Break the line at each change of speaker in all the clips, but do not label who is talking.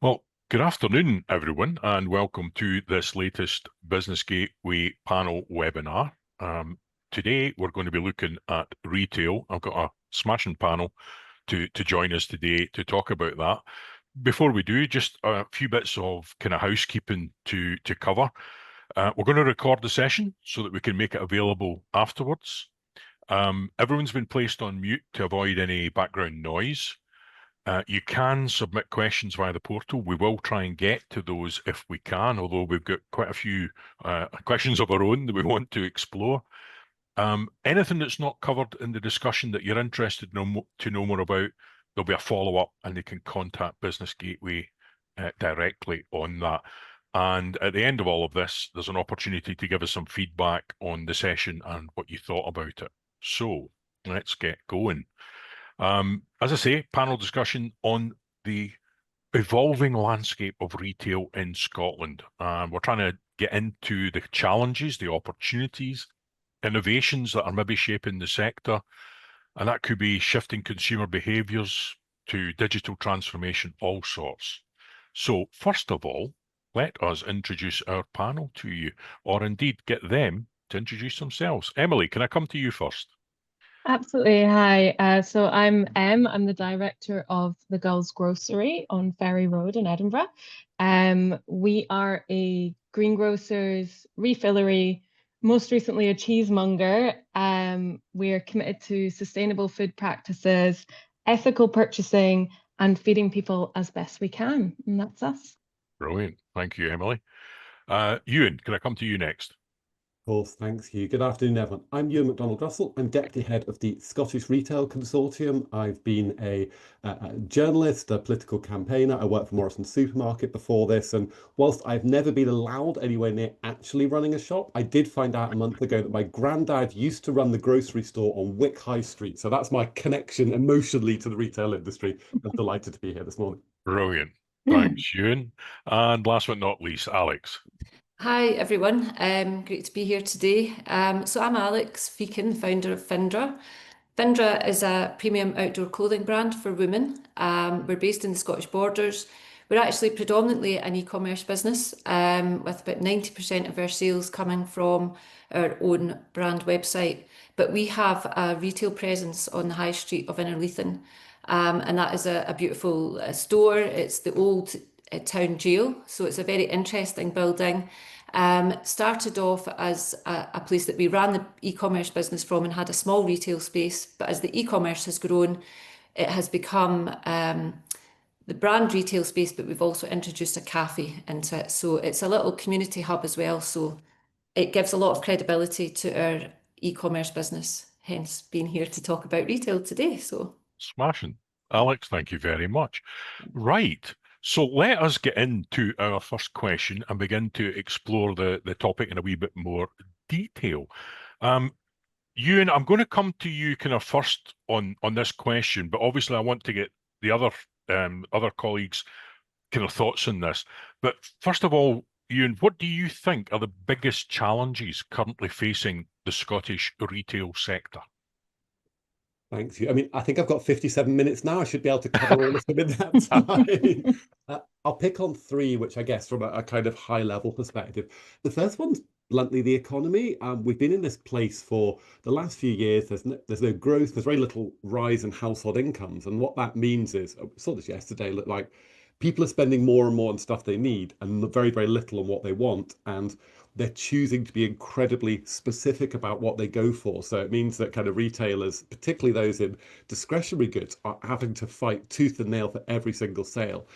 Well, good afternoon, everyone, and welcome to this latest Business Gateway panel webinar. Today, we're going to be looking at retail. I've got a smashing panel to join us today to talk about that. Before we do, just a few bits of kind of housekeeping to cover. We're going to record the session so that we can make it available afterwards. Everyone's been placed on mute to avoid any background noise. You can submit questions via the portal. We will try and get to those if we can, although we've got quite a few questions of our own that we want to explore. Anything that's not covered in the discussion that you're interested to know more about, there'll be a follow-up and they can contact Business Gateway directly on that. And at the end of all of this, there's an opportunity to give us some feedback on the session and what you thought about it. So let's get going. As I say, panel discussion on the evolving landscape of retail in Scotland. We're trying to get into the challenges, the opportunities, innovations that are maybe shaping the sector. And that could be shifting consumer behaviours to digital transformation, all sorts. So first of all, let us introduce our panel to you, or indeed get them to introduce themselves. Emily, can I come to you first?
Absolutely. Hi. So I'm Em. I'm the director of the Girls' Grocery on Ferry Road in Edinburgh. We are a greengrocers, refillery, most recently a cheesemonger. We are committed to sustainable food practices, ethical purchasing, and feeding people as best we can. And that's us.
Brilliant. Thank you, Emily. Ewan, can I come to you next?
Of course, thanks, Hugh. Good afternoon, everyone. I'm Ewan MacDonald-Russell. I'm Deputy Head of the Scottish Retail Consortium. I've been a journalist, a political campaigner. I worked for Morrison's Supermarket before this. And whilst I've never been allowed anywhere near actually running a shop, I did find out a month ago that my granddad used to run the grocery store on Wick High Street. So that's my connection emotionally to the retail industry. I'm delighted to be here this morning.
Brilliant. Thanks, Ewan. And last but not least, Alex.
Hi everyone, great to be here today. So I'm Alex Feakin, founder of Findra. Findra is a premium outdoor clothing brand for women. We're based in the Scottish Borders. We're actually predominantly an e-commerce business with about 90% of our sales coming from our own brand website. But we have a retail presence on the high street of Innerleithen. And that is a beautiful store. It's the old town jail, so it's a very interesting building. Started off as a place that we ran the e-commerce business from and had a small retail space, but as the e-commerce has grown, it has become the brand retail space, but we've also introduced a cafe into it. So it's a little community hub as well. So it gives a lot of credibility to our e-commerce business, hence being here to talk about retail today. So
Smashing. Alex, thank you very much. Right. So let us get into our first question and begin to explore the topic in a wee bit more detail. Ewan, I'm going to come to you kind of first on this question, but obviously I want to get the other colleagues' kind of thoughts on this. But first of all, Ewan, what do you think are the biggest challenges currently facing the Scottish retail sector?
Thanks. I mean, I think I've got 57 minutes now. I should be able to cover all of them in that time. I'll pick on three, which I guess from a kind of high level perspective. The first one's bluntly the economy. We've been in this place for the last few years. There's no growth. There's very little rise in household incomes. And what that means is, I saw this yesterday, look like people are spending more and more on stuff they need and very, very little on what they want. And they're choosing to be incredibly specific about what they go for. So it means that kind of retailers, particularly those in discretionary goods, are having to fight tooth and nail for every single sale.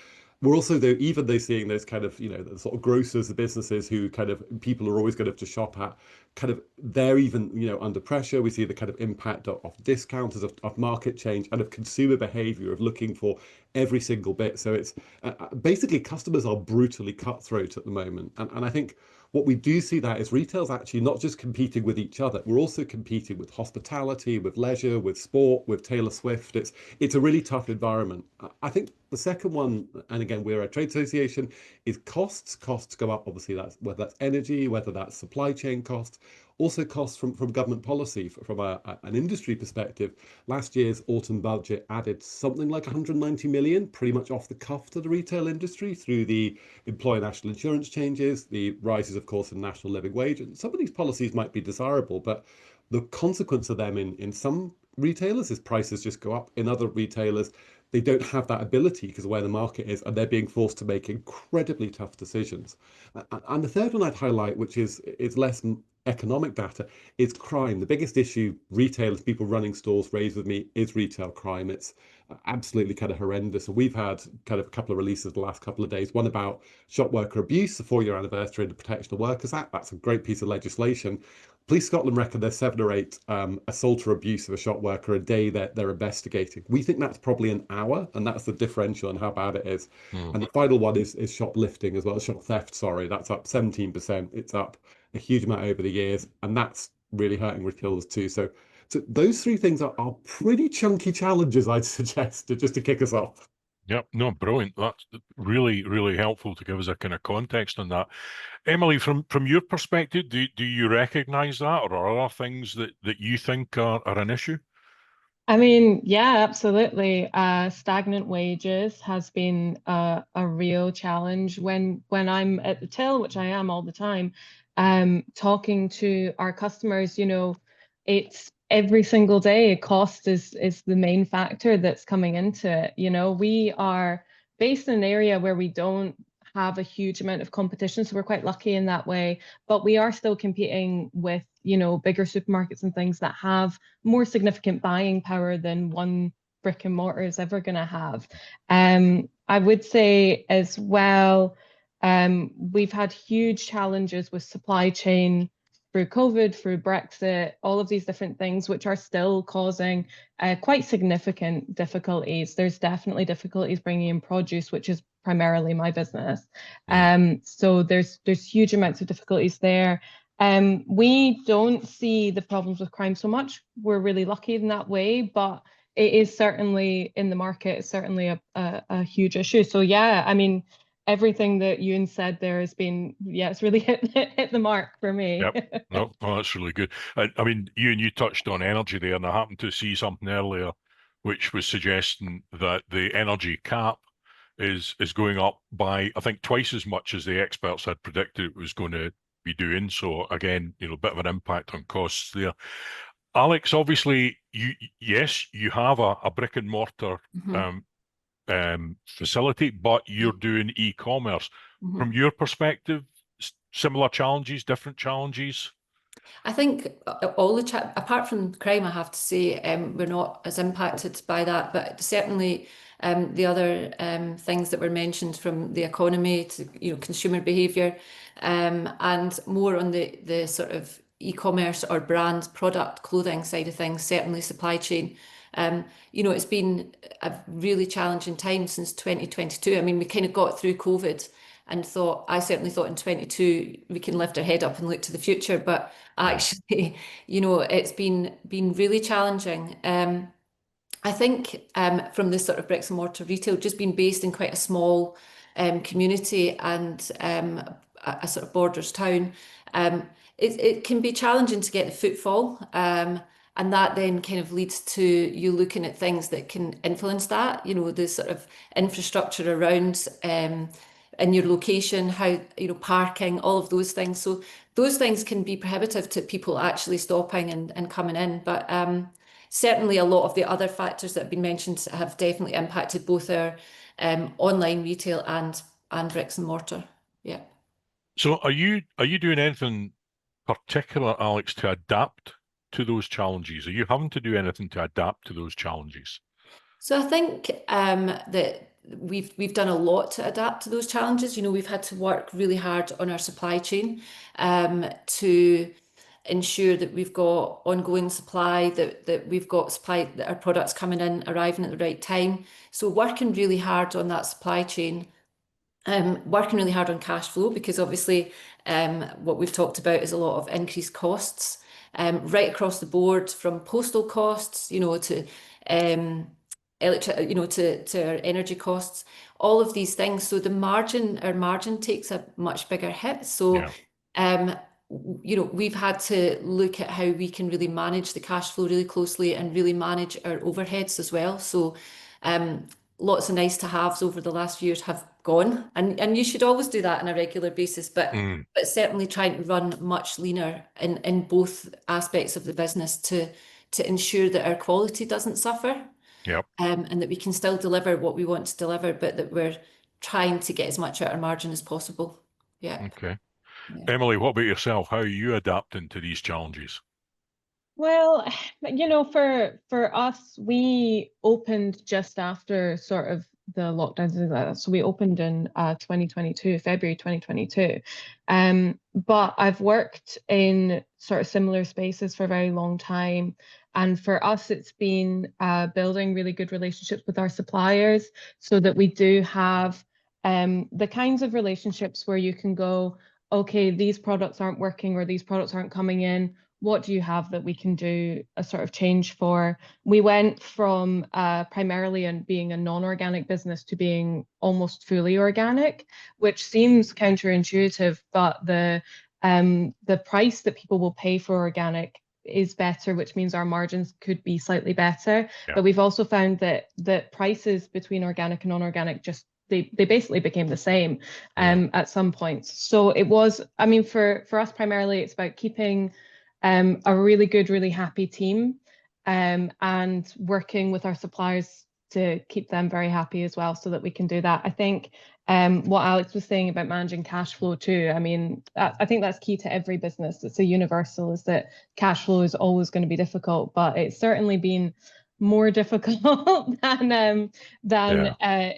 We're also, though, even though seeing those kind of, the sort of grocers, the businesses who kind of people are always going to have to shop at, kind of they're even, under pressure. We see the kind of impact of discounters, of market change, and of consumer behavior of looking for every single bit. So it's basically customers are brutally cutthroat at the moment. And I think what we do see that is retail's actually not just competing with each other, we're also competing with hospitality, with leisure, with sport, with Taylor Swift. It's a really tough environment. I think The second one, and again, we're a trade association, is costs. Costs go up, obviously, that's whether that's energy, whether that's supply chain costs, also costs from government policy. From an industry perspective, last year's autumn budget added something like 190 million, pretty much off the cuff, to the retail industry through the employer national insurance changes, the rises, of course, in national living wage. And some of these policies might be desirable, but the consequence of them in some retailers is prices just go up. In other retailers, they don't have that ability because of where the market is, and they're being forced to make incredibly tough decisions. And the third one I'd highlight, which is less economic data, is crime. The biggest issue retailers, people running stores, raise with me is retail crime. It's absolutely kind of horrendous. And we've had kind of a couple of releases the last couple of days, one about shop worker abuse, the 4-year anniversary of the Protection of Workers Act. That's a great piece of legislation. Police Scotland reckon there's 7 or 8 assault or abuse of a shop worker a day that they're investigating. We think that's probably an hour, and that's the differential on how bad it is. And the final one is shoplifting as well, shop theft, sorry. That's up 17%. It's up a huge amount over the years, and that's really hurting retailers too. So those 3 things are pretty chunky challenges, I'd suggest, just to kick us off.
Yep, no, brilliant. That's really, really helpful to give us a kind of context on that. Emily, from your perspective, do you recognise that, or are there things that you think are an issue?
I mean, yeah, absolutely. Stagnant wages has been a real challenge. When I'm at the till, which I am all the time, talking to our customers, it's every single day. Cost is the main factor that's coming into it. We are based in an area where we don't have a huge amount of competition, so we're quite lucky in that way. But we are still competing with, bigger supermarkets and things that have more significant buying power than one brick and mortar is ever going to have. I would say as well, we've had huge challenges with supply chain through COVID, through Brexit, all of these different things, which are still causing quite significant difficulties. There's definitely difficulties bringing in produce, which is primarily my business. So there's huge amounts of difficulties there. We don't see the problems with crime so much. We're really lucky in that way, but it is certainly in the market, it's certainly a huge issue. So yeah, I mean, everything that Ewan said there has been, it's really hit the mark for me.
Yep. No, well, that's really good. I mean, Ewan, you touched on energy there, and I happened to see something earlier which was suggesting that the energy cap is going up by, I think, twice as much as the experts had predicted it was going to be doing. So again, a bit of an impact on costs there. Alex, obviously, you have a brick and mortar facility, but you're doing e-commerce. From your perspective, similar challenges, different challenges?
I think all apart from crime, I have to say, we're not as impacted by that, but certainly the other things that were mentioned, from the economy to consumer behaviour, and more on the sort of e-commerce or brand product clothing side of things, certainly supply chain. It's been a really challenging time since 2022. I mean, we kind of got through COVID and I certainly thought in 22 we can lift our head up and look to the future, but actually, it's been really challenging. I think from this sort of bricks and mortar retail, just being based in quite a small community and a sort of borders town, it can be challenging to get the footfall. And that then kind of leads to you looking at things that can influence that, the sort of infrastructure around in your location, how, parking, all of those things. So those things can be prohibitive to people actually stopping and coming in. But certainly a lot of the other factors that have been mentioned have definitely impacted both our online retail and bricks and mortar. Yeah.
So are you doing anything particular, Alex, to adapt to those challenges? Are you having to do anything to adapt to those challenges?
So I think that we've done a lot to adapt to those challenges. We've had to work really hard on our supply chain to ensure that we've got ongoing supply, that we've got supply, that our products coming in, arriving at the right time. So working really hard on that supply chain, working really hard on cash flow, because obviously what we've talked about is a lot of increased costs right across the board, from postal costs, to to our energy costs, all of these things. So our margin takes a much bigger hit. So, we've had to look at how we can really manage the cash flow really closely and really manage our overheads as well. So, lots of nice to haves over the last few years have gone, and you should always do that on a regular basis, but certainly trying to run much leaner in both aspects of the business to ensure that our quality doesn't suffer.
Yep.
And that we can still deliver what we want to deliver, but that we're trying to get as much out of our margin as possible. Yeah.
Okay. Emily, what about yourself? How are you adapting to these challenges?
Well, for us, we opened just after sort of the lockdowns. So we opened in 2022, February 2022. But I've worked in sort of similar spaces for a very long time. And for us, it's been building really good relationships with our suppliers so that we do have the kinds of relationships where you can go, okay, these products aren't working or these products aren't coming in. What do you have that we can do a sort of change for? We went from primarily being a non-organic business to being almost fully organic, which seems counterintuitive, but the price that people will pay for organic is better, which means our margins could be slightly better.
Yeah.
But we've also found that prices between organic and non-organic just they basically became the same at some points. So it was, I mean, for us primarily, it's about keeping a really good, really happy team and working with our suppliers to keep them very happy as well so that we can do that. I think what Alex was saying about managing cash flow too, I mean, I think that's key to every business. It's a universal, is that cash flow is always going to be difficult, but it's certainly been more difficult than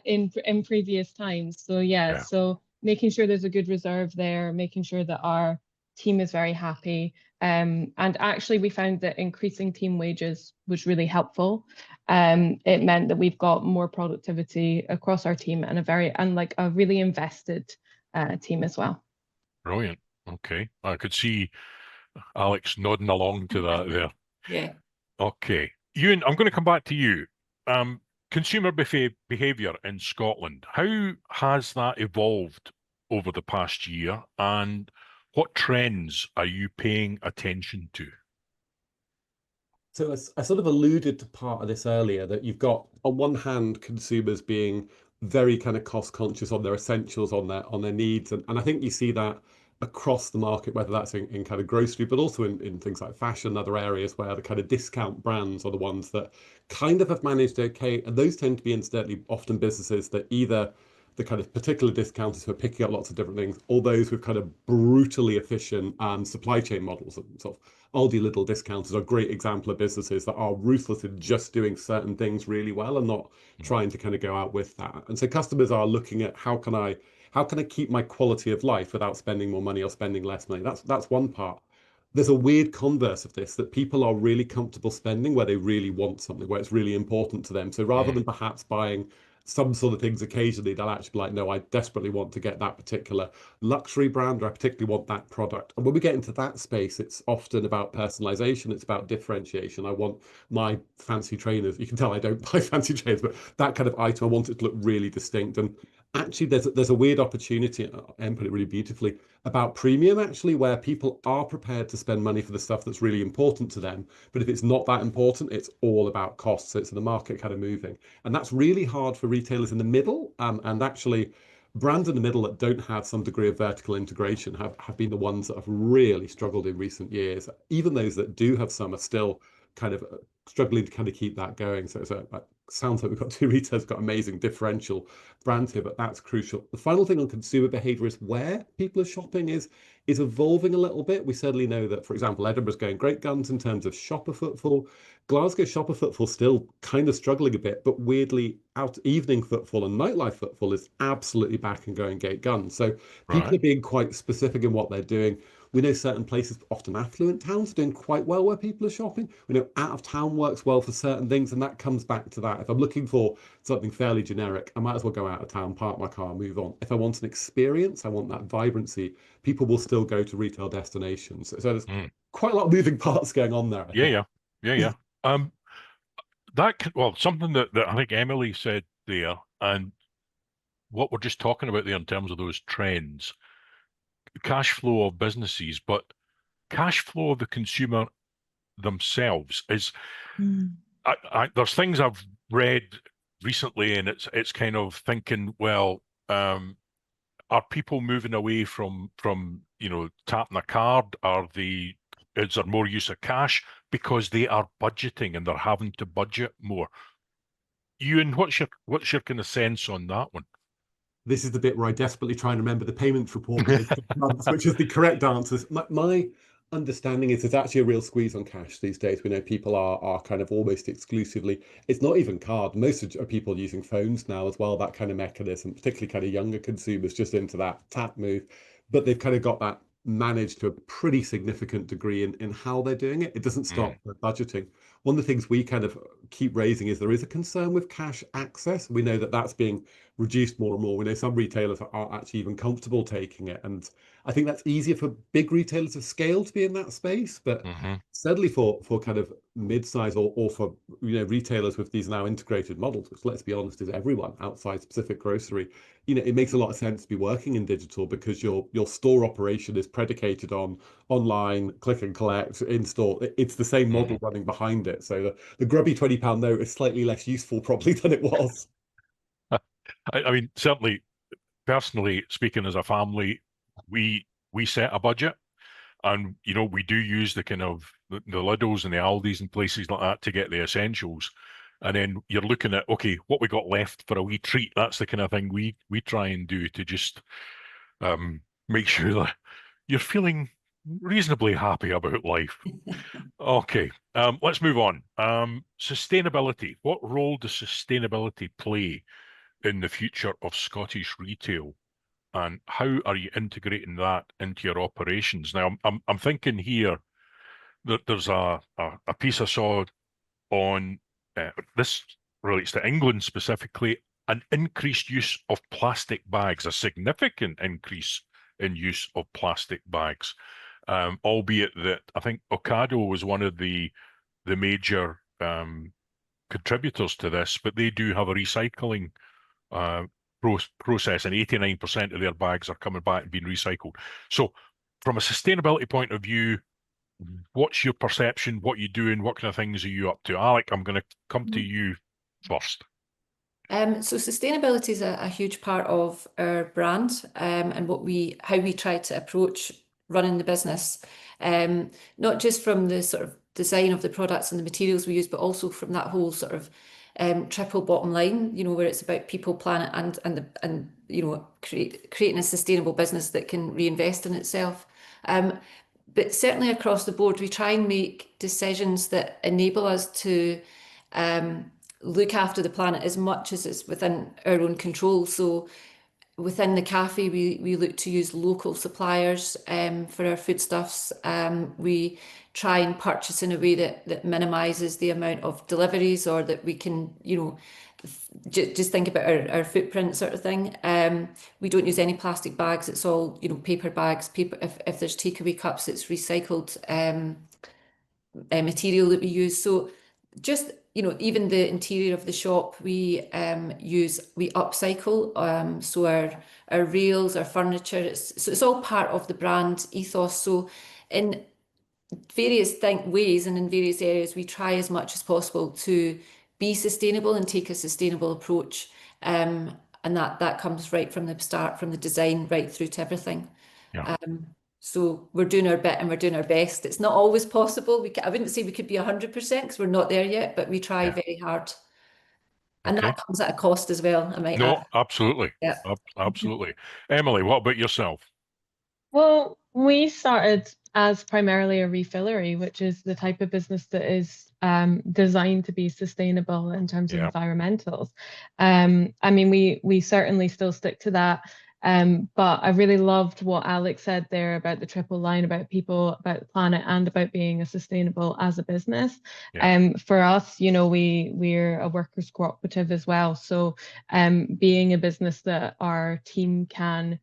in previous times. So so making sure there's a good reserve there, making sure that our team is very happy. And actually we found that increasing team wages was really helpful. It meant that we've got more productivity across our team and a really invested team as well.
Brilliant. Okay. I could see Alex nodding along to that there.
Yeah.
Okay. Ewan, I'm going to come back to you. Consumer behaviour in Scotland, how has that evolved over the past year, and what trends are you paying attention to?
So I sort of alluded to part of this earlier, that you've got, on one hand, consumers being very kind of cost conscious on their essentials, on their needs. And I think you see that across the market, whether that's in kind of grocery, but also in things like fashion and other areas where the kind of discount brands are the ones that kind of have managed okay. And those tend to be incidentally often businesses that either the kind of particular discounters who are picking up lots of different things, or those with kind of brutally efficient supply chain models. And sort of Aldi Lidl discounters are a great example of businesses that are ruthless in just doing certain things really well and not trying to kind of go out with that. And so customers are looking at how can I keep my quality of life without spending more money or spending less money? That's one part. There's a weird converse of this, that people are really comfortable spending where they really want something, where it's really important to them. So rather than perhaps buying some sort of things occasionally, they'll actually be like, no, I desperately want to get that particular luxury brand, or I particularly want that product. And when we get into that space, it's often about personalization, it's about differentiation. I want my fancy trainers, you can tell I don't buy fancy trainers, but that kind of item, I want it to look really distinct. And actually there's a weird opportunity, Em put it really beautifully, about premium actually, where people are prepared to spend money for the stuff that's really important to them. But if it's not that important, it's all about costs. So it's the market kind of moving. And that's really hard for retailers in the middle. And actually brands in the middle that don't have some degree of vertical integration have been the ones that have really struggled in recent years. Even those that do have some are still kind of struggling to kind of keep that going. So it sounds like we've got two retailers got amazing differential brands here, but that's crucial. The final thing on consumer behavior is where people are shopping is evolving a little bit. We certainly know that, for example, Edinburgh's going great guns in terms of shopper footfall. Glasgow shopper footfall still kind of struggling a bit, but weirdly out evening footfall and nightlife footfall is absolutely back and going great guns. So people are being quite specific in what they're doing. We know certain places, often affluent towns, are doing quite well where people are shopping. We know out of town works well for certain things, and that comes back to that. If I'm looking for something fairly generic, I might as well go out of town, park my car, move on. If I want an experience, I want that vibrancy, people will still go to retail destinations. So there's quite a lot of moving parts going on there.
Yeah. well, something that I think Emily said there, and what we're just talking about there in terms of those trends, cash flow of businesses, but cash flow of the consumer themselves is. There's things I've read recently, and it's kind of thinking, well, are people moving away from tapping a card? Is there more use of cash because they are budgeting and they're having to budget more? Ewan, what's your kind of sense on that one?
This is the bit where I desperately try and remember the payments report for those 6 months, which is the correct answers. My understanding is there's actually a real squeeze on cash these days. We know people are kind of almost exclusively, it's not even card. Most of people using phones now as well, that kind of mechanism, particularly kind of younger consumers just into that tap move. But they've kind of got that managed to a pretty significant degree in how they're doing it. It doesn't stop budgeting. One of the things we kind of keep raising is there is a concern with cash access. We know that that's being reduced more and more. We know some retailers aren't actually even comfortable taking it. And I think that's easier for big retailers of scale to be in that space, but certainly for kind of mid-size or for retailers with these now integrated models, which let's be honest is everyone outside specific grocery, it makes a lot of sense to be working in digital because your store operation is predicated on online, click and collect, in store. It's the same model running behind it. So the grubby £20 note is slightly less useful probably than it was.
I mean, certainly, personally speaking, as a family, we set a budget, and we do use the kind of the Lidls and the Aldis and places like that to get the essentials, and then you're looking at, okay, what we got left for a wee treat. That's the kind of thing we try and do to just make sure that you're feeling reasonably happy about life. Okay, let's move on. Sustainability. What role does sustainability play in the future of Scottish retail, and how are you integrating that into your operations? Now, I'm thinking here that there's a piece I saw on this relates to England specifically, an increased use of plastic bags, a significant increase in use of plastic bags, albeit that I think Ocado was one of the major contributors to this, but they do have a recycling process, and 89% of their bags are coming back and being recycled. So from a sustainability point of view, what's your perception? What are you doing? What kind of things are you up to? Alec, I'm going to come to you first.
So sustainability is a huge part of our brand, and how we try to approach running the business, not just from the sort of design of the products and the materials we use, but also from that whole sort of triple bottom line, where it's about people, planet, and creating a sustainable business that can reinvest in itself. But certainly across the board, we try and make decisions that enable us to look after the planet as much as it's within our own control. So within the cafe, we look to use local suppliers for our foodstuffs. We try and purchase in a way that minimises the amount of deliveries, or that we can, just think about our footprint sort of thing. We don't use any plastic bags. It's all, paper bags. If there's takeaway cups, it's recycled material that we use. So just, even the interior of the shop, we upcycle. So our rails, our furniture, it's all part of the brand ethos. So in various ways and in various areas, we try as much as possible to be sustainable and take a sustainable approach. And that comes right from the start, from the design right through to everything.
Yeah.
So we're doing our bit and we're doing our best. It's not always possible. I wouldn't say we could be 100% because we're not there yet, but we try very hard. And that comes at a cost as well, I might add.
Absolutely.
Yeah.
Absolutely. Emily, what about yourself?
Well, we started as primarily a refillery, which is the type of business that is designed to be sustainable in terms of environmentals. I mean, we certainly still stick to that. But I really loved what Alex said there about the triple line, about people, about the planet, and about being sustainable as a business. For us, we're a workers' cooperative as well. So being a business that our team can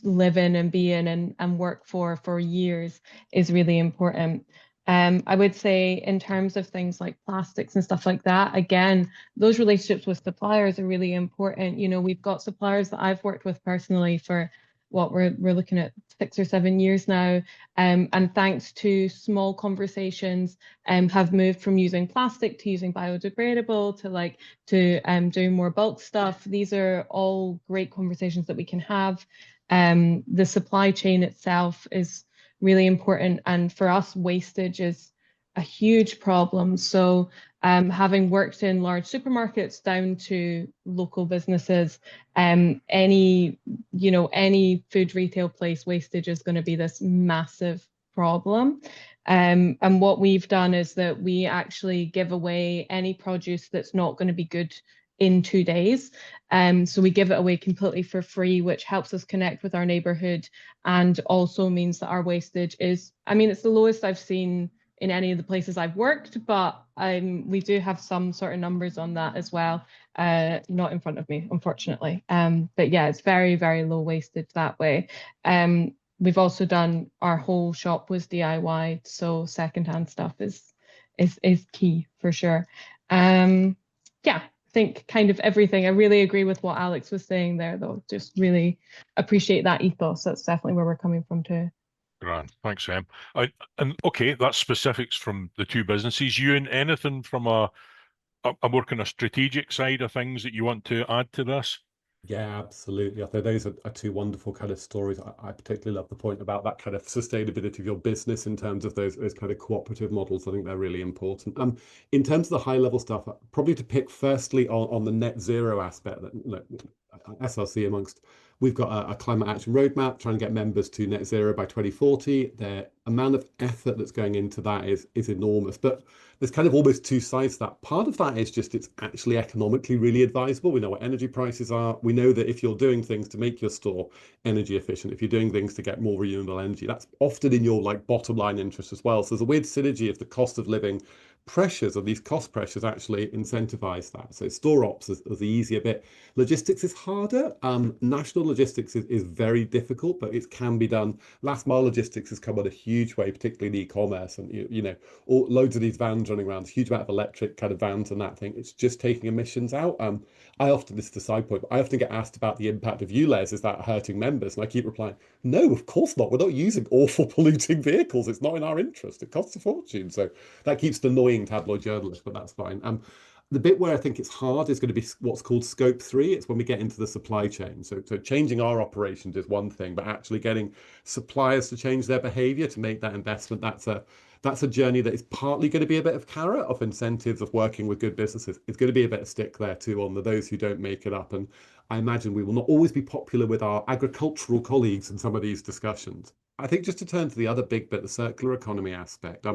live in and be in and work for years is really important. I would say in terms of things like plastics and stuff like that, again, those relationships with suppliers are really important. You know, we've got suppliers that I've worked with personally for what we're looking at 6 or 7 years now. And thanks to small conversations, have moved from using plastic to using biodegradable to doing more bulk stuff. These are all great conversations that we can have. The supply chain itself is really important. And for us, wastage is a huge problem. So having worked in large supermarkets down to local businesses, any food retail place, wastage is going to be this massive problem. And what we've done is that we actually give away any produce that's not going to be good in 2 days. So we give it away completely for free, which helps us connect with our neighborhood and also means that our wastage is, I mean, it's the lowest I've seen in any of the places I've worked, but we do have some sort of numbers on that as well. Not in front of me, unfortunately. But yeah, it's very, very low wastage that way. We've also done, our whole shop was DIY, so secondhand stuff is key for sure. Yeah, I think kind of everything. I really agree with what Alex was saying there, though. Just really appreciate that ethos. That's definitely where we're coming from too.
Grand. Thanks, Em. And okay, that's specifics from the two businesses. You and anything from a more kind of strategic side of things that you want to add to this?
Yeah, absolutely. I think those are two wonderful kind of stories. I particularly love the point about that kind of sustainability of your business in terms of those kind of cooperative models. I think they're really important. In terms of the high level stuff, probably to pick firstly on the net zero aspect that SRC amongst, we've got a climate action roadmap trying to get members to net zero by 2040. The amount of effort that's going into that is enormous, but there's kind of almost two sides to that. Part of that is just it's actually economically really advisable. We know what energy prices are. We know that if you're doing things to make your store energy efficient, if you're doing things to get more renewable energy, that's often in your like bottom line interest as well. So there's a weird synergy of the cost of living pressures, and these cost pressures actually incentivize that. So store ops is the easier bit. Logistics is harder. National logistics is very difficult, but it can be done. Last mile logistics has come on a huge way, particularly in e-commerce, and you know, loads of these vans running around, huge amount of electric kind of vans and that thing. It's just taking emissions out. This is a side point, but I often get asked about the impact of ULEZ. Is that hurting members? And I keep replying, no, of course not. We're not using awful polluting vehicles. It's not in our interest. It costs a fortune. So that keeps the annoying tabloid journalists, but that's fine. The bit where I think it's hard is going to be what's called scope 3. It's when we get into the supply chain. So changing our operations is one thing, but actually getting suppliers to change their behavior to make that investment, that's a journey that is partly going to be a bit of carrot of incentives of working with good businesses. It's going to be a bit of stick there too on those who don't make it up. And I imagine we will not always be popular with our agricultural colleagues in some of these discussions. I think just to turn to the other big bit, the circular economy aspect,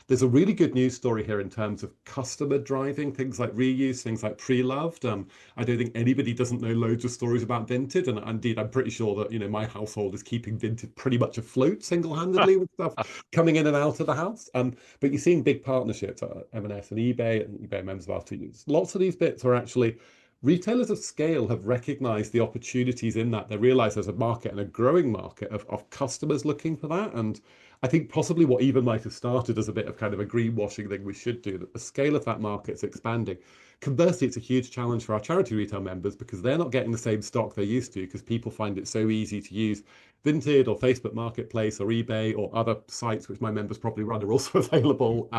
there's a really good news story here in terms of customer driving, things like reuse, things like pre-loved. I don't think anybody doesn't know loads of stories about Vinted. And indeed, I'm pretty sure that, you know, my household is keeping Vinted pretty much afloat single-handedly with stuff coming in and out of the house. But you're seeing big partnerships, M&S and eBay members of afteruse. Lots of these bits are actually retailers of scale have recognized the opportunities in that. They realize there's a market and a growing market of customers looking for that. And I think possibly what even might have started as a bit of kind of a greenwashing thing we should do, that the scale of that market's expanding. Conversely, it's a huge challenge for our charity retail members because they're not getting the same stock they're used to because people find it so easy to use Vinted or Facebook Marketplace or eBay or other sites which my members probably run are also available.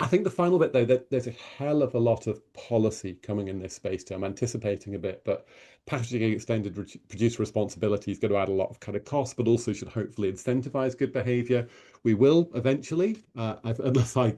I think the final bit, though, that there's a hell of a lot of policy coming in this space too. I'm anticipating a bit, but packaging extended producer responsibility is going to add a lot of kind of cost, but also should hopefully incentivize good behavior. We will eventually, unless I,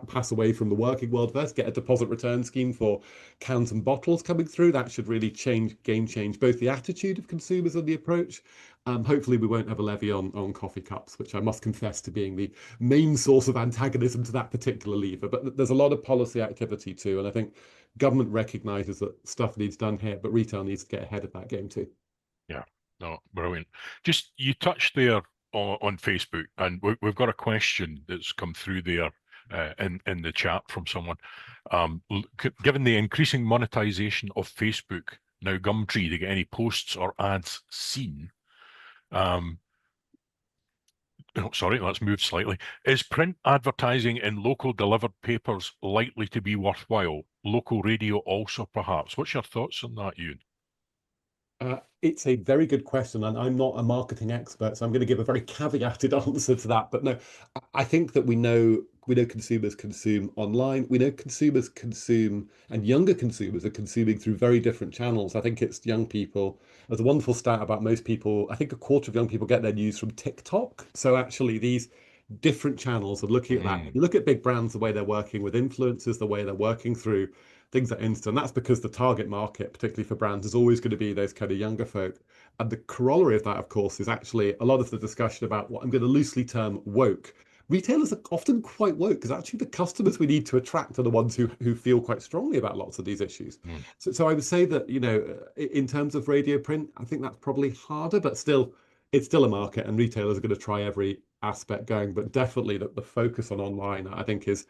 pass away from the working world first, get a deposit return scheme for cans and bottles coming through. That should really game change both the attitude of consumers and the approach. Hopefully we won't have a levy on coffee cups, which I must confess to being the main source of antagonism to that particular lever. But there's a lot of policy activity too. And I think government recognises that stuff needs done here, but retail needs to get ahead of that game too.
Yeah, no, brilliant. Just, you touched there on Facebook, and we've got a question that's come through there in the chat from someone. Given the increasing monetization of Facebook, now Gumtree, to get any posts or ads seen, oh, sorry, let's move slightly. Is print advertising in local delivered papers likely to be worthwhile? Local radio also, perhaps. What's your thoughts on that, Ewan?
It's a very good question, and I'm not a marketing expert, so I'm going to give a very caveated answer to that. But no, I think that we know consumers consume online. We know consumers consume, and younger consumers are consuming through very different channels. I think it's young people. There's a wonderful stat about most people. I think a quarter of young people get their news from TikTok. So actually, these different channels are looking at that. If you look at big brands, the way they're working with influencers, the way they're working through things like Insta, and that's because the target market, particularly for brands, is always going to be those kind of younger folk. And the corollary of that, of course, is actually a lot of the discussion about what I'm going to loosely term woke. Retailers are often quite woke because actually the customers we need to attract are the ones who feel quite strongly about lots of these issues. So I would say that, you know, in terms of radio print, I think that's probably harder, but still, it's still a market, and retailers are going to try every aspect going. But definitely the focus on online, I think, is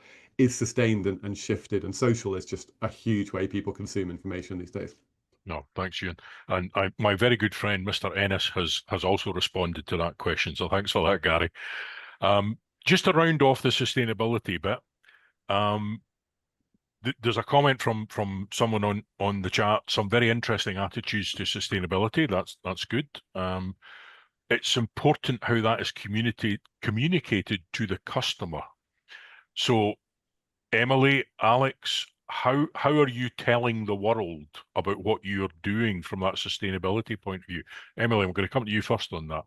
sustained and shifted, and social is just a huge way people consume information these days.
No, thanks, Ewan. And my very good friend, Mr. Ennis, has also responded to that question. So thanks for that, Gary. Just to round off the sustainability bit, there's a comment from someone on the chat. Some very interesting attitudes to sustainability. That's good. It's important how that is communicated to the customer. So, Emily, Alex, how are you telling the world about what you're doing from that sustainability point of view? Emily, I'm going to come to you first on that.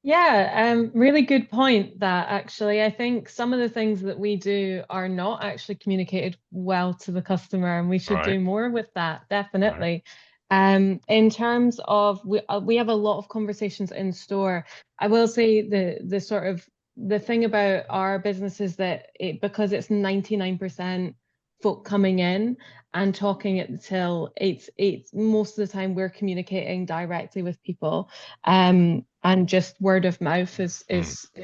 Yeah, really good point that actually. I think some of the things that we do are not actually communicated well to the customer, and we should do more with that, definitely. In terms of, we have a lot of conversations in store. I will say the sort of the thing about our business is that because it's 99% folk coming in and talking at the till, it's most of the time we're communicating directly with people, and just word of mouth is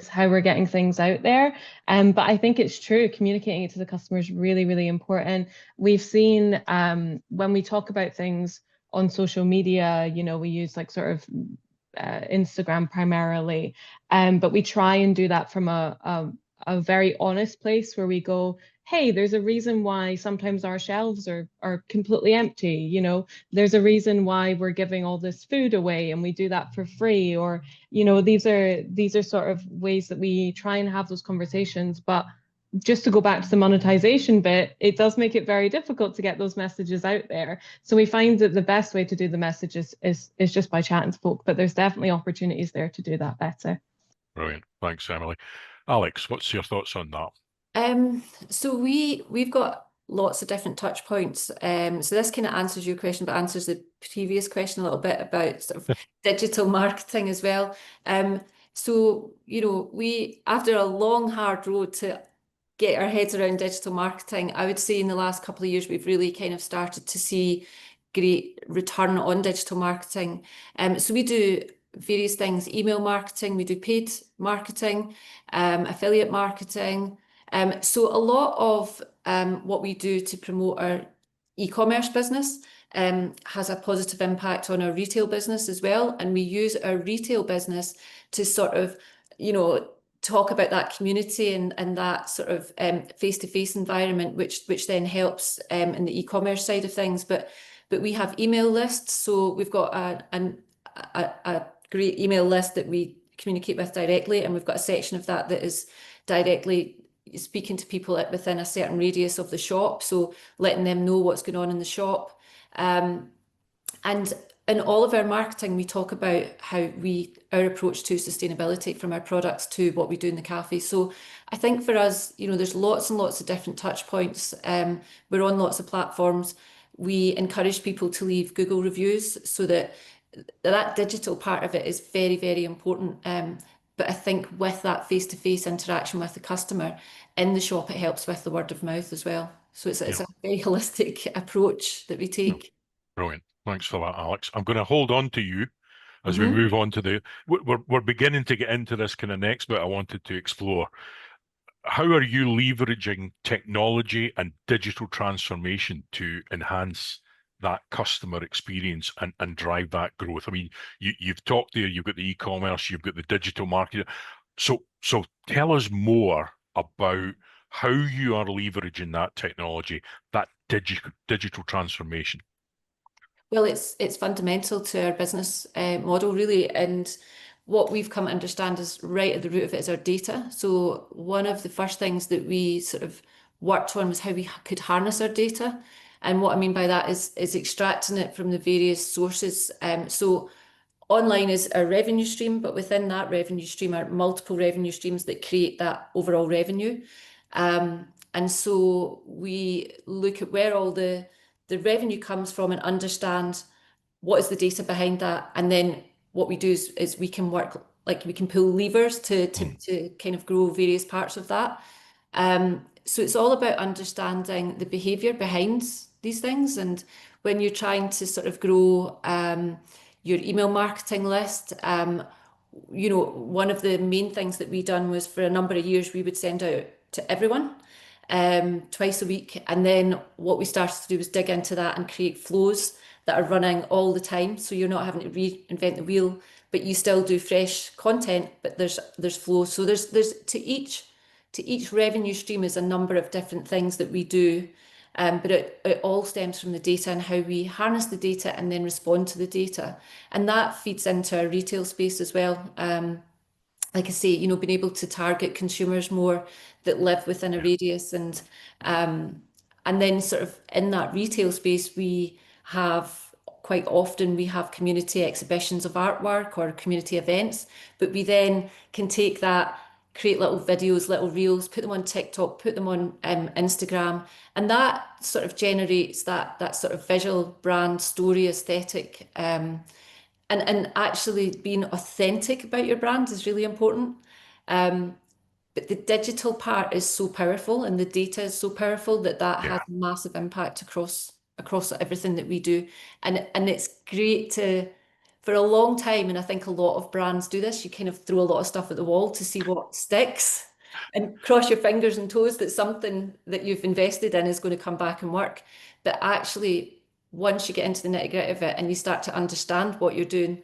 how we're getting things out there. But I think it's true, communicating it to the customer is really, really important. We've seen when we talk about things on social media, you know, we use like sort of Instagram primarily, but we try and do that from a very honest place where we go, hey, there's a reason why sometimes our shelves are completely empty. You know, there's a reason why we're giving all this food away, and we do that for free. Or, you know, these are sort of ways that we try and have those conversations. But just to go back to the monetization bit, it does make it very difficult to get those messages out there. So we find that the best way to do the messages is just by chatting to folk, but there's definitely opportunities there to do that better.
Brilliant. Thanks, Emily. Alex, what's your thoughts on that?
So we've got lots of different touch points. So this kind of answers your question, but answers the previous question a little bit about sort of digital marketing as well. So, you know, we, after a long, hard road to get our heads around digital marketing, I would say in the last couple of years, we've really kind of started to see great return on digital marketing. So we do various things: email marketing, we do paid marketing, affiliate marketing. So a lot of what we do to promote our e-commerce business has a positive impact on our retail business as well. And we use our retail business to sort of, you know, talk about that community and that sort of face-to-face environment, which then helps in the e-commerce side of things. But we have email lists, so we've got a great email list that we communicate with directly, and we've got a section of that is directly speaking to people within a certain radius of the shop, so letting them know what's going on in the shop. And in all of our marketing, we talk about how our approach to sustainability, from our products to what we do in the cafe. So I think for us, you know, there's lots and lots of different touch points. We're on lots of platforms. We encourage people to leave Google reviews, so that digital part of it is very, very important. But I think with that face-to-face interaction with the customer in the shop, it helps with the word of mouth as well. So it's a very holistic approach that we take.
Brilliant. Thanks for that, Alex. I'm going to hold on to you as we move on to we're beginning to get into this kind of next bit I wanted to explore. How are you leveraging technology and digital transformation to enhance that customer experience and drive that growth? I mean, you've talked there, you've got the e-commerce, you've got the digital marketing. So tell us more about how you are leveraging that technology, that digital transformation.
Well, it's fundamental to our business model, really, and what we've come to understand is right at the root of it is our data. So one of the first things that we sort of worked on was how we could harness our data, and what I mean by that is extracting it from the various sources. So online is our revenue stream, but within that revenue stream are multiple revenue streams that create that overall revenue. And so we look at where all the revenue comes from and understand what is the data behind that. And then what we do is we can work, like we can pull levers to kind of grow various parts of that. So it's all about understanding the behaviour behind these things. And when you're trying to sort of grow your email marketing list, you know, one of the main things that we done was for a number of years, we would send out to everyone twice a week. And then what we started to do was dig into that and create flows that are running all the time. So you're not having to reinvent the wheel, but you still do fresh content, but there's flows. So there's to each revenue stream is a number of different things that we do. But it all stems from the data and how we harness the data and then respond to the data. And that feeds into our retail space as well. Like I say, you know, being able to target consumers more that live within a radius, and then sort of in that retail space, we have quite often we have community exhibitions of artwork or community events, but we then can take that, create little videos, little reels, put them on TikTok, put them on Instagram, and that sort of generates that sort of visual brand story aesthetic. And actually being authentic about your brand is really important. But the digital part is so powerful and the data is so powerful that has a massive impact across everything that we do. And it's great to, for a long time, and I think a lot of brands do this, you kind of throw a lot of stuff at the wall to see what sticks and cross your fingers and toes that something that you've invested in is going to come back and work. But actually, once you get into the nitty-gritty of it and you start to understand what you're doing,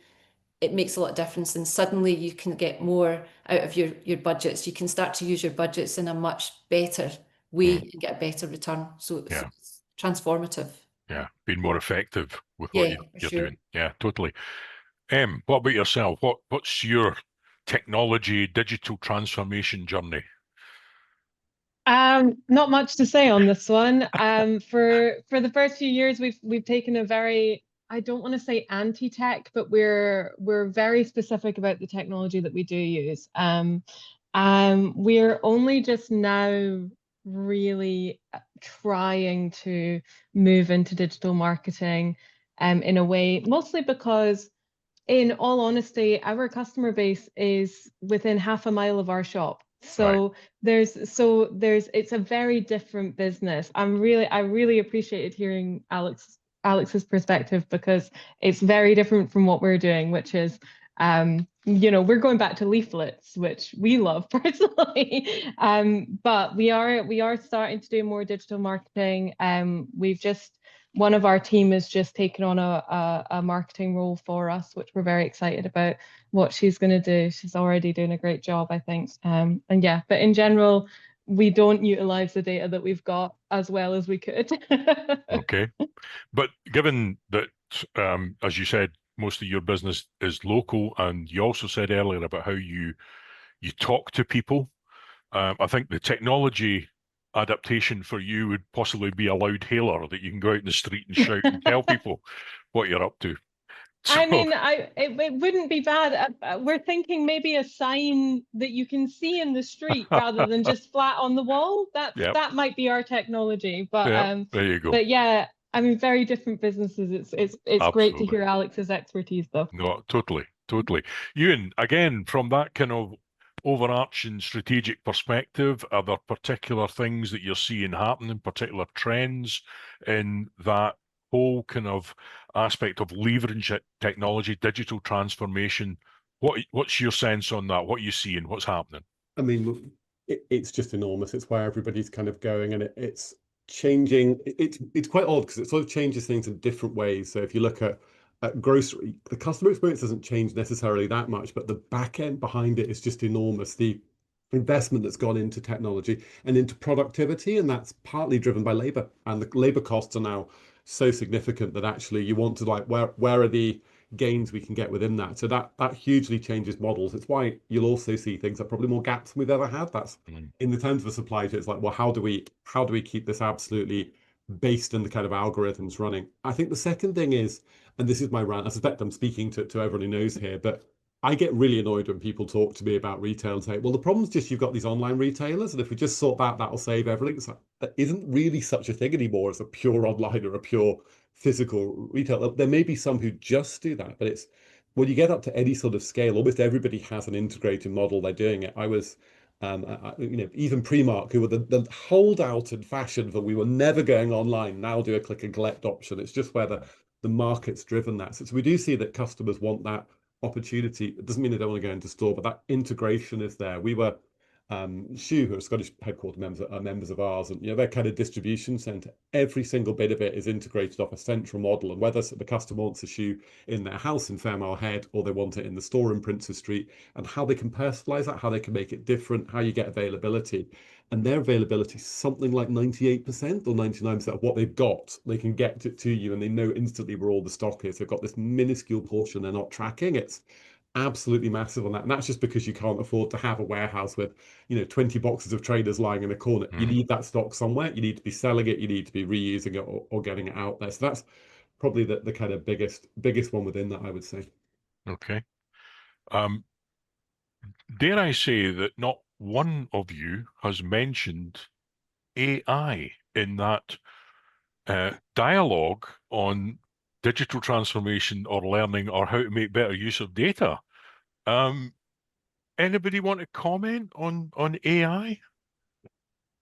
it makes a lot of difference, and suddenly you can get more out of your budgets. You can start to use your budgets in a much better way and get a better return. So it's transformative.
Yeah, being more effective with what you're
sure.
doing. Yeah, totally. What about yourself? What's your technology digital transformation journey?
Not much to say on this one. For the first few years, we've taken a very, I don't want to say anti-tech, but we're very specific about the technology that we do use. We're only just now really trying to move into digital marketing in a way, mostly because, in all honesty, our customer base is within half a mile of our shop. So there's it's a very different business. I really appreciated hearing Alex's perspective, because it's very different from what we're doing, which is you know, we're going back to leaflets, which we love personally. But we are starting to do more digital marketing. One of our team has just taken on a marketing role for us, which we're very excited about what she's going to do. She's already doing a great job, I think. And yeah, but in general, we don't utilize the data that we've got as well as we could.
Okay. But given that, as you said, most of your business is local, and you also said earlier about how you talk to people, I think the technology adaptation for you would possibly be a loud hailer that you can go out in the street and shout and tell people what you're up to. So,
I mean, it wouldn't be bad. We're thinking maybe a sign that you can see in the street rather than just flat on the wall. That might be our technology. But
there you go.
But yeah, I mean, very different businesses. It's great to hear Alex's expertise, though.
No, totally. Ewan, again, from that kind of overarching strategic perspective, are there particular things that you're seeing happening, particular trends in that whole kind of aspect of leveraging technology, digital transformation? What's your sense on that? What are you seeing? What's happening?
I mean, it's just enormous. It's where everybody's kind of going, and it's changing. It's quite odd because it sort of changes things in different ways. So if you look at grocery, the customer experience doesn't change necessarily that much, but the back end behind it is just enormous. The investment that's gone into technology and into productivity, and that's partly driven by labor. And the labor costs are now so significant that actually you want to like where are the gains we can get within that. So that hugely changes models. It's why you'll also see things that are probably more gaps than we've ever had. That's in the terms of a supply chain. It's like, well, how do we keep this absolutely based in the kind of algorithms running? I think the second thing is, and this is my rant, I suspect I'm speaking to everyone who knows here, but I get really annoyed when people talk to me about retail and say, well, the problem's just you've got these online retailers, and if we just sort that, that'll save everything. It's like, that isn't really such a thing anymore as a pure online or a pure physical retail. There may be some who just do that, but it's when you get up to any sort of scale, almost everybody has an integrated model. They're doing it. I was, even Primark, who were the holdout in fashion for we were never going online, now do a click and collect option. It's just where the market's driven that. So we do see that customers want that opportunity. It doesn't mean they don't want to go into store, but that integration is there. We were Shoe, who are Scottish headquarter members, are members of ours, and their kind of distribution centre, every single bit of it is integrated off a central model. And whether the customer wants a shoe in their house in Fairmile Head or they want it in the store in Princes Street, and how they can personalise that, how they can make it different, how you get availability. And their availability is something like 98% or 99% of what they've got. They can get it to you and they know instantly where all the stock is. They've got this minuscule portion they're not tracking. It's absolutely massive on that. And that's just because you can't afford to have a warehouse with 20 boxes of trainers lying in a corner. You need that stock somewhere. You need to be selling it. You need to be reusing it or getting it out there. So that's probably the kind of biggest one within that, I would say.
Okay. Dare I say that not one of you has mentioned AI in that dialogue on digital transformation or learning or how to make better use of data. Anybody want to comment on AI?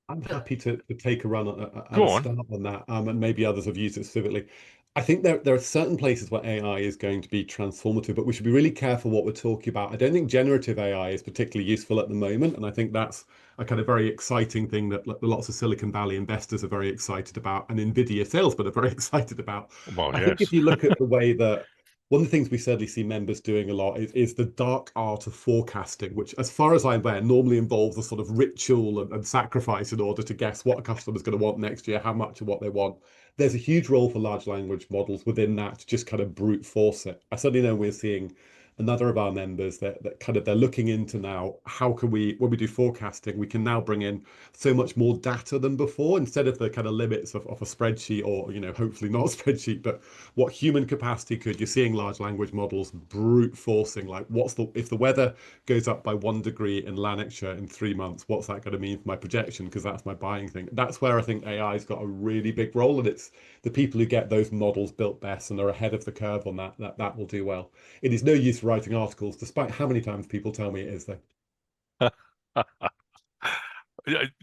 I'm happy to take a run at
Go
a
on.
start on that, and maybe others have used it specifically. I think there are certain places where AI is going to be transformative, but we should be really careful what we're talking about. I don't think generative AI is particularly useful at the moment, and I think that's a kind of very exciting thing that lots of Silicon Valley investors are very excited about, and Nvidia salesmen are very excited about.
Well,
I think
yes.
if you look at the way that one of the things we certainly see members doing a lot is the dark art of forecasting, which, as far as I'm aware, normally involves a sort of ritual and sacrifice in order to guess what a customer's going to want next year, how much of what they want. There's a huge role for large language models within that to just kind of brute force it. I certainly know we're seeing another of our members that kind of they're looking into now, how can we, when we do forecasting, we can now bring in so much more data than before, instead of the kind of limits of a spreadsheet, or hopefully not a spreadsheet, but what human capacity could. You're seeing large language models brute forcing, like if the weather goes up by 1 degree in Lanarkshire in 3 months, what's that going to mean for my projection, because that's my buying thing. That's where I think AI's got a really big role, and it's the people who get those models built best and are ahead of the curve on that will do well. It is no use writing articles, despite how many times people tell me it is, though.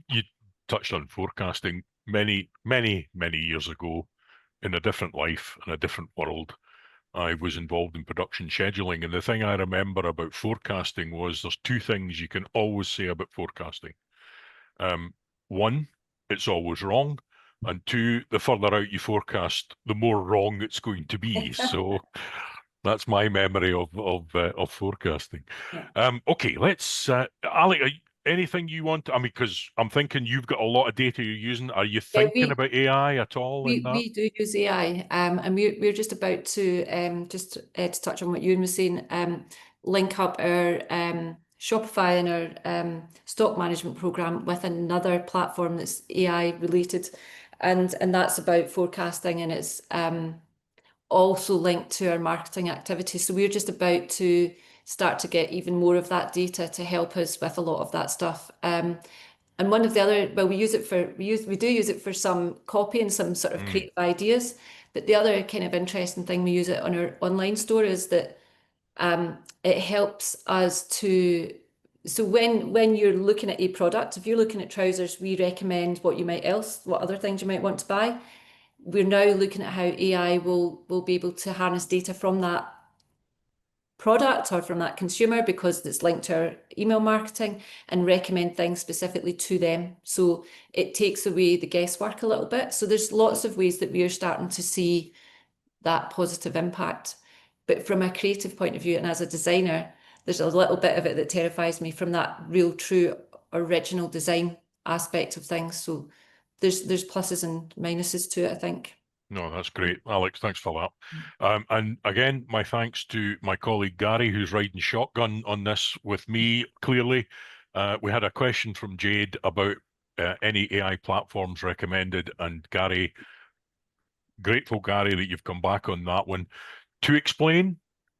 You touched on forecasting many, many, many years ago in a different life, in a different world. I was involved in production scheduling, and the thing I remember about forecasting was there's two things you can always say about forecasting. One, it's always wrong, and two, the further out you forecast, the more wrong it's going to be. So that's my memory of forecasting.
Yeah.
Okay, let's Alec, anything you want? I mean, because I'm thinking you've got a lot of data you're using. Are you thinking about AI at all in that?
We do use AI, and we're just about to to touch on what Ewan was saying, link up our Shopify and our stock management program with another platform that's AI related, and that's about forecasting, and it's also linked to our marketing activities. So we're just about to start to get even more of that data to help us with a lot of that stuff. And one of the other, well, we do use it for some copy and some sort of creative ideas. But the other kind of interesting thing we use it on our online store is that it helps us to. So when you're looking at a product, if you're looking at trousers, we recommend what other things you might want to buy. We're now looking at how AI will be able to harness data from that product or from that consumer because it's linked to our email marketing, and recommend things specifically to them. So it takes away the guesswork a little bit. So there's lots of ways that we are starting to see that positive impact. But from a creative point of view and as a designer, there's a little bit of it that terrifies me from that real, true, original design aspect of things. So there's pluses and minuses to it, I think.
No, that's great. Alex, thanks for that. And again, my thanks to my colleague Gary, who's riding shotgun on this with me, clearly. We had a question from Jade about any AI platforms recommended, and Gary, grateful, Gary, that you've come back on that one. To explain,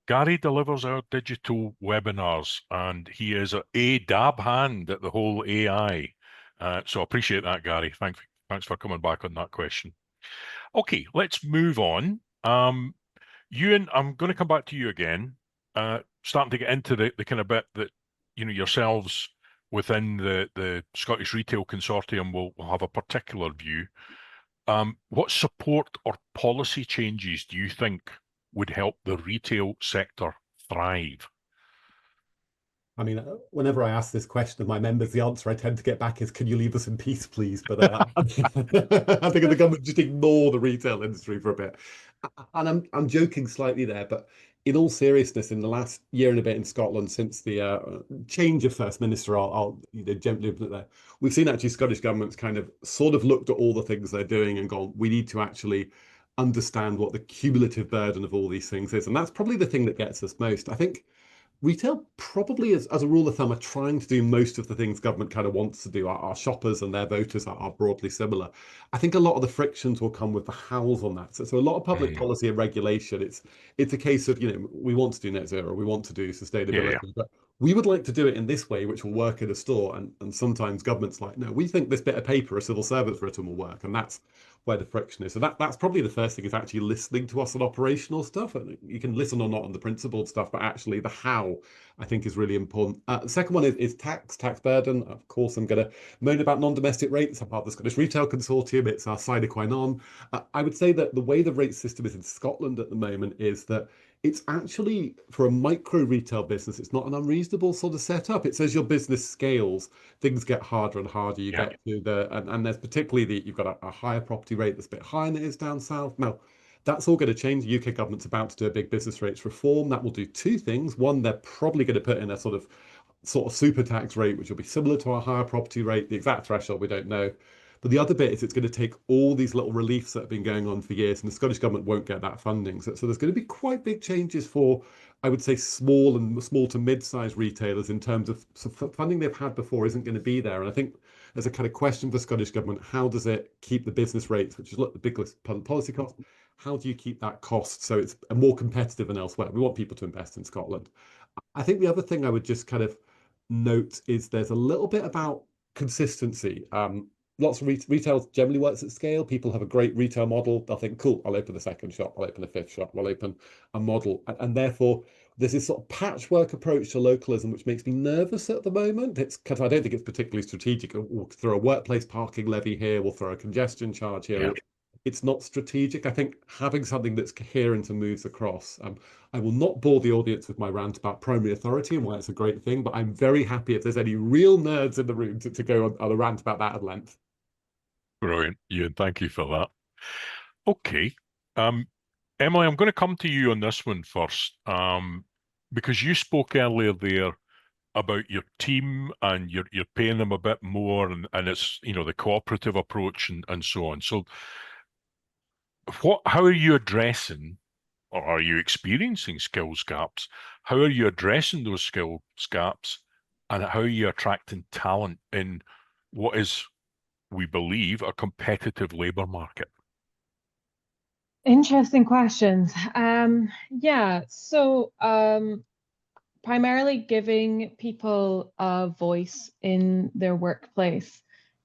Gary delivers our digital webinars, and he is a dab hand at the whole AI. So I appreciate that, Gary. Thanks for coming back on that question. Okay, let's move on. Ewan, I'm going to come back to you again, starting to get into the kind of bit that, you know, yourselves within the Scottish Retail Consortium will have a particular view. What support or policy changes do you think would help the retail sector thrive?
I mean, whenever I ask this question of my members, the answer I tend to get back is, can you leave us in peace, please? But I think the government just ignore the retail industry for a bit. And I'm joking slightly there, but in all seriousness, in the last year and a bit in Scotland, since the change of First Minister, I'll gently put it there, we've seen actually Scottish government's kind of sort of looked at all the things they're doing and gone, we need to actually understand what the cumulative burden of all these things is. And that's probably the thing that gets us most. I think retail probably, as a rule of thumb, are trying to do most of the things government kind of wants to do. Our shoppers and their voters are broadly similar. I think a lot of the frictions will come with the hows on that. So a lot of public policy and regulation, it's a case of, you know, we want to do net zero, we want to do sustainability, but we would like to do it in this way, which will work in a store. And sometimes government's like, no, we think this bit of paper a civil servant's written will work. And that's where the friction is. So that's probably the first thing, is actually listening to us on operational stuff. And you can listen or not on the principled stuff, but actually the how, I think, is really important. The second one is tax burden. Of course, I'm going to moan about non-domestic rates. I'm part of the Scottish Retail Consortium. It's our sine qua non. I would say that the way the rate system is in Scotland at the moment is that it's actually, for a micro retail business, it's not an unreasonable sort of setup. It says your business scales, things get harder and harder. You get to and there's particularly you've got a higher property rate that's a bit higher than it is down south. Now, that's all going to change. The UK government's about to do a big business rates reform. That will do two things. One, they're probably going to put in a sort of super tax rate, which will be similar to our higher property rate. The exact threshold, we don't know. But the other bit is it's going to take all these little reliefs that have been going on for years, and the Scottish government won't get that funding. So there's going to be quite big changes for, I would say, small to mid-sized retailers in terms of funding they've had before isn't going to be there. And I think there's a kind of question for the Scottish government: how does it keep the business rates, which is the biggest policy cost? How do you keep that cost so it's more competitive than elsewhere? We want people to invest in Scotland. I think the other thing I would just kind of note is there's a little bit about consistency. Lots of retail generally works at scale. People have a great retail model. They'll think, cool, I'll open a second shop, I'll open a fifth shop, I'll open a model. And therefore, there's this sort of patchwork approach to localism, which makes me nervous at the moment. It's because I don't think it's particularly strategic. We'll throw a workplace parking levy here, we'll throw a congestion charge here. It's not strategic. I think having something that's coherent and moves across. I will not bore the audience with my rant about primary authority and why it's a great thing, but I'm very happy if there's any real nerds in the room to go on a rant about that at length.
Brilliant, Ian. Thank you for that. Okay. Emily, I'm going to come to you on this one first, because you spoke earlier there about your team and you're paying them a bit more, and it's, you know, the cooperative approach and so on. So how are you addressing, or are you experiencing skills gaps? How are you addressing those skills gaps, and how are you attracting talent in what is, we believe, a competitive labour market?
Interesting questions. Primarily giving people a voice in their workplace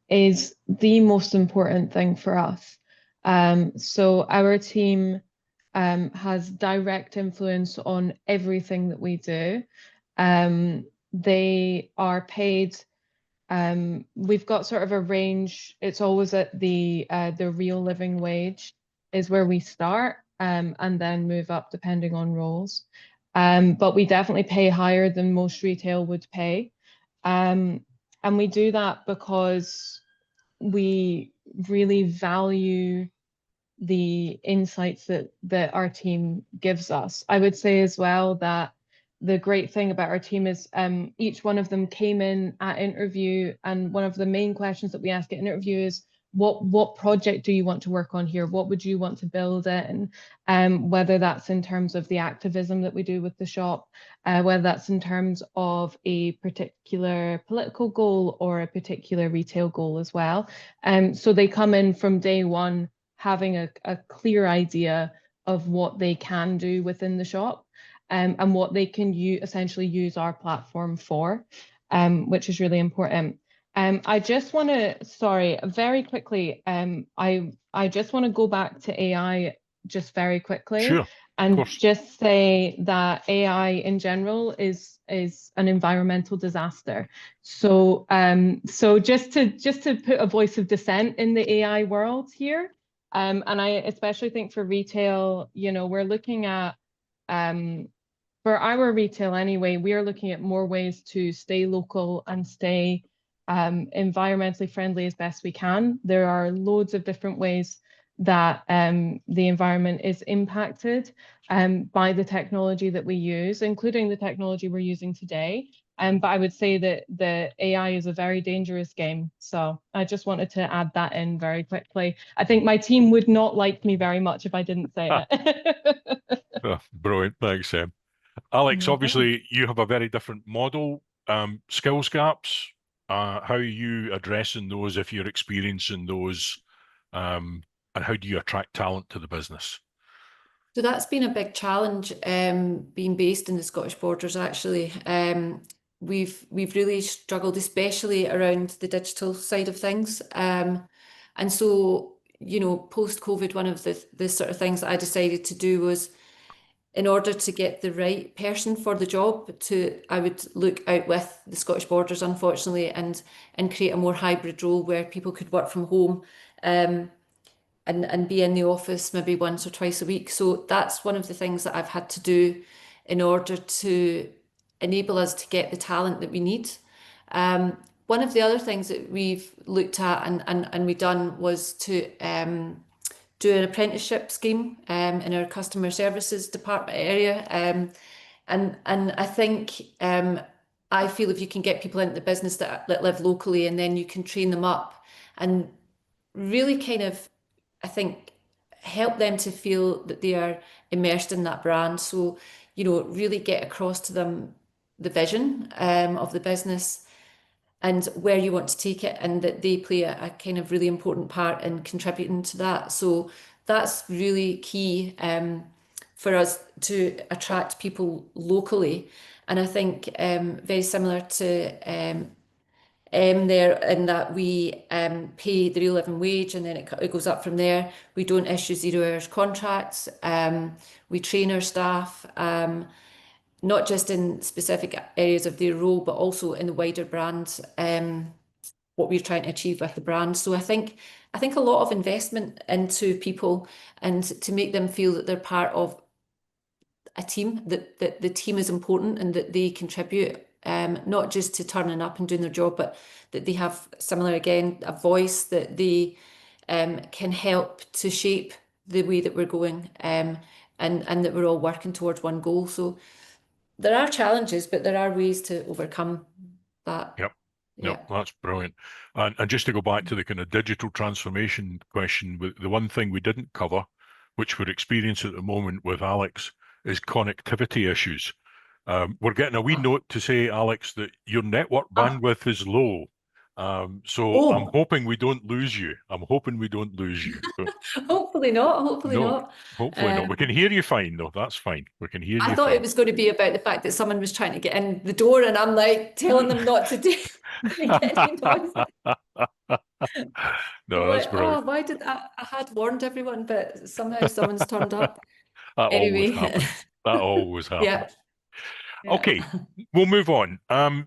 is the most important thing for us. So our team has direct influence on everything that we do. They are paid. We've got sort of a range. It's always at the real living wage is where we start, and then move up depending on roles. but we definitely pay higher than most retail would pay. And we do that because we really value the insights that our team gives us. I would say as well that the great thing about our team is each one of them came in at interview, and one of the main questions that we ask at interview is, what project do you want to work on here? What would you want to build it? And whether that's in terms of the activism that we do with the shop, whether that's in terms of a particular political goal or a particular retail goal as well. So they come in from day one having a clear idea of what they can do within the shop, and what they can essentially use our platform for, which is really important. I just want to, sorry, very quickly, I just want to go back to AI just very quickly.
Sure,
and just say that AI in general is an environmental disaster. So so just to put a voice of dissent in the AI world here, and I especially think for retail, you know, we're looking at for our retail anyway, we are looking at more ways to stay local and stay environmentally friendly as best we can. There are loads of different ways that the environment is impacted by the technology that we use, including the technology we're using today. But I would say that the AI is a very dangerous game. So I just wanted to add that in very quickly. I think my team would not like me very much if I didn't say it.
Oh, brilliant. Thanks, Em. Alex, obviously you have a very different model. Skills gaps, how are you addressing those if you're experiencing those? And how do you attract talent to the business?
So that's been a big challenge, being based in the Scottish Borders, actually. We've really struggled, especially around the digital side of things. And so, you know, post-COVID, one of the sort of things that I decided to do was, in order to get the right person for the job, I would look out with the Scottish Borders, unfortunately, and create a more hybrid role where people could work from home, and be in the office maybe once or twice a week. So that's one of the things that I've had to do in order to enable us to get the talent that we need. One of the other things that we've looked at and we've done was to do an apprenticeship scheme in our customer services department area. And I think I feel if you can get people into the business that live locally, and then you can train them up and really kind of, I think, help them to feel that they are immersed in that brand. So, you know, really get across to them the vision of the business and where you want to take it, and that they play a kind of really important part in contributing to that. So that's really key for us to attract people locally. And I think very similar to there, in that we pay the real living wage, and then it goes up from there. We don't issue 0 hours contracts. We train our staff, not just in specific areas of their role, but also in the wider brand, what we're trying to achieve with the brand. So I think a lot of investment into people, and to make them feel that they're part of a team, that the team is important and that they contribute, not just to turning up and doing their job, but that they have similar, again, a voice, that they can help to shape the way that we're going, and that we're all working towards one goal. So there are challenges, but there are ways to overcome that.
Yep. Yep, that's brilliant. And just to go back to the kind of digital transformation question, the one thing we didn't cover, which we're experiencing at the moment with Alex, is connectivity issues. We're getting a wee note to say, Alex, that your network bandwidth is low. So I'm hoping we don't lose you.
Hopefully not. Hopefully not.
Hopefully not. We can hear you fine, though. That's fine. We can hear you
I thought
fine.
it was going to be about the fact that someone was trying to get in the door, and I'm like telling them not to do any noise.
No, that's brilliant.
Oh, why did I had warned everyone, but somehow someone's turned up.
That
Anyway.
always happens. That always happens.
Yeah.
Okay, we'll move on.